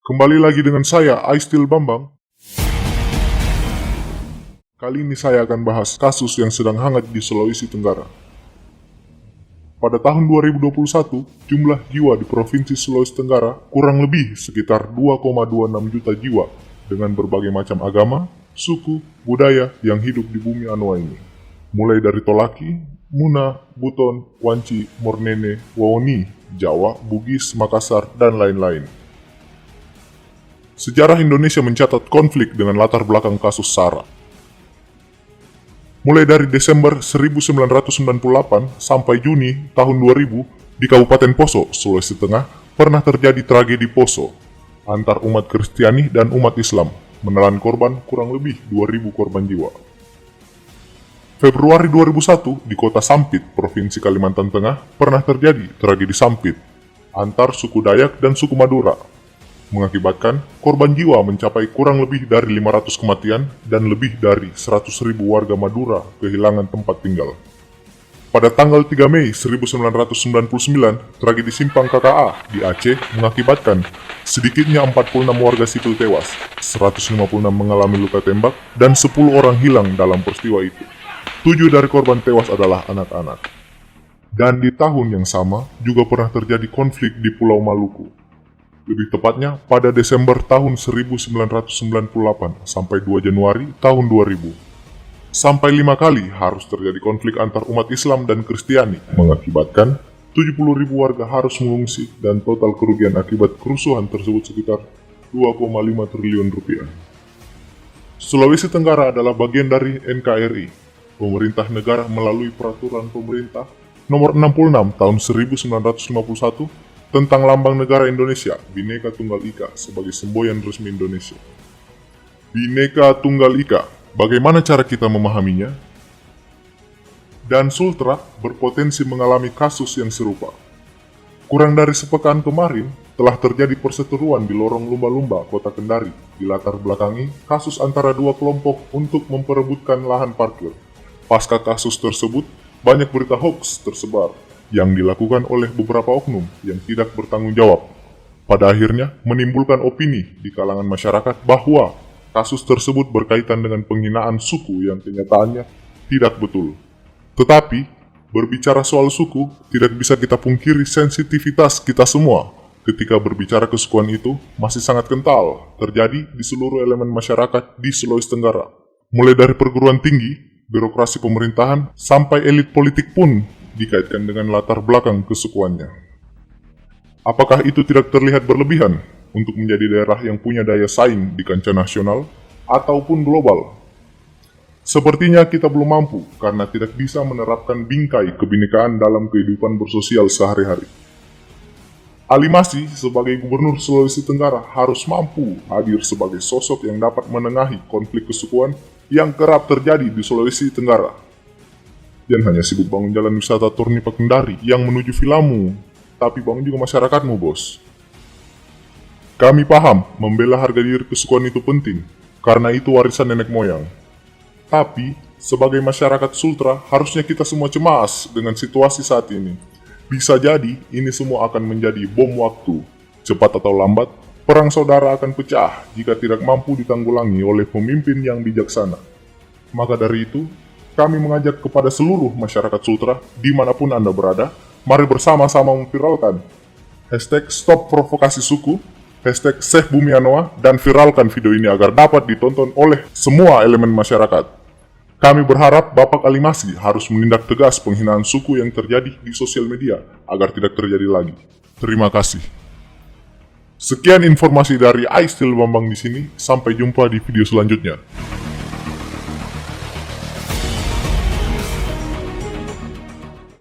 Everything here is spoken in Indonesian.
Kembali lagi dengan saya, Aistil Bambang. Kali ini saya akan bahas kasus yang sedang hangat di Sulawesi Tenggara. Pada tahun 2021, jumlah jiwa di Provinsi Sulawesi Tenggara kurang lebih sekitar 2,26 juta jiwa dengan berbagai macam agama, suku, budaya yang hidup di bumi Anoa ini. Mulai dari Tolaki, Muna, Buton, Wanci, Mornene, Wawoni, Jawa, Bugis, Makassar, dan lain-lain. Sejarah Indonesia mencatat konflik dengan latar belakang kasus SARA. Mulai dari Desember 1998 sampai Juni tahun 2000, di Kabupaten Poso, Sulawesi Tengah, pernah terjadi tragedi Poso antar umat Kristiani dan umat Islam, menelan korban kurang lebih 2.000 korban jiwa. Februari 2001, di kota Sampit, Provinsi Kalimantan Tengah, pernah terjadi tragedi Sampit antar suku Dayak dan suku Madura, mengakibatkan korban jiwa mencapai kurang lebih dari 500 kematian dan lebih dari 100.000 warga Madura kehilangan tempat tinggal. Pada tanggal 3 Mei 1999, tragedi Simpang KKA di Aceh mengakibatkan sedikitnya 46 warga sipil tewas, 156 mengalami luka tembak, dan 10 orang hilang dalam peristiwa itu. 7 dari korban tewas adalah anak-anak. Dan di tahun yang sama juga pernah terjadi konflik di Pulau Maluku. Lebih tepatnya pada Desember tahun 1998 sampai 2 Januari tahun 2000. Sampai 5 kali harus terjadi konflik antar umat Islam dan Kristiani, mengakibatkan 70.000 warga harus mengungsi dan total kerugian akibat kerusuhan tersebut sekitar 2,5 triliun rupiah. Sulawesi Tenggara adalah bagian dari NKRI, pemerintah negara melalui peraturan pemerintah nomor 66 tahun 1951 tentang Lambang Negara Indonesia, Bhinneka Tunggal Ika, sebagai semboyan resmi Indonesia. Bhinneka Tunggal Ika, bagaimana cara kita memahaminya? Dan Sultra berpotensi mengalami kasus yang serupa. Kurang dari sepekan kemarin, telah terjadi perseteruan di lorong lumba-lumba Kota Kendari, dilatar belakangi kasus antara dua kelompok untuk memperebutkan lahan parkir. Pasca kasus tersebut, banyak berita hoax tersebar yang dilakukan oleh beberapa oknum yang tidak bertanggung jawab. Pada akhirnya menimbulkan opini di kalangan masyarakat bahwa kasus tersebut berkaitan dengan penghinaan suku yang kenyataannya tidak betul. Tetapi, berbicara soal suku, tidak bisa kita pungkiri sensitivitas kita semua ketika berbicara kesukuan itu masih sangat kental terjadi di seluruh elemen masyarakat di Sulawesi Tenggara. Mulai dari perguruan tinggi, birokrasi pemerintahan, sampai elit politik pun dikaitkan dengan latar belakang kesukuannya. Apakah itu tidak terlihat berlebihan untuk menjadi daerah yang punya daya saing di kancah nasional ataupun global? Sepertinya kita belum mampu karena tidak bisa menerapkan bingkai kebinekaan dalam kehidupan bersosial sehari-hari. Ali Masih sebagai Gubernur Sulawesi Tenggara harus mampu hadir sebagai sosok yang dapat menengahi konflik kesukuan yang kerap terjadi di Sulawesi Tenggara. Jangan hanya sibuk bangun jalan wisata Turnipa Kendari yang menuju vilamu, tapi bangun juga masyarakatmu, bos. Kami paham membela harga diri kesukuan itu penting, karena itu warisan nenek moyang. Tapi, sebagai masyarakat Sultra, harusnya kita semua cemas dengan situasi saat ini. Bisa jadi, ini semua akan menjadi bom waktu. Cepat atau lambat, perang saudara akan pecah jika tidak mampu ditanggulangi oleh pemimpin yang bijaksana. Maka dari itu, kami mengajak kepada seluruh masyarakat Sultra, dimanapun Anda berada, mari bersama-sama memviralkan #Stop Provokasi Suku, #Save Bumi Anoa, dan viralkan video ini agar dapat ditonton oleh semua elemen masyarakat. Kami berharap Bapak Ali Masih harus menindak tegas penghinaan suku yang terjadi di sosial media agar tidak terjadi lagi. Terima kasih. Sekian informasi dari Aistil Bambang di sini. Sampai jumpa di video selanjutnya.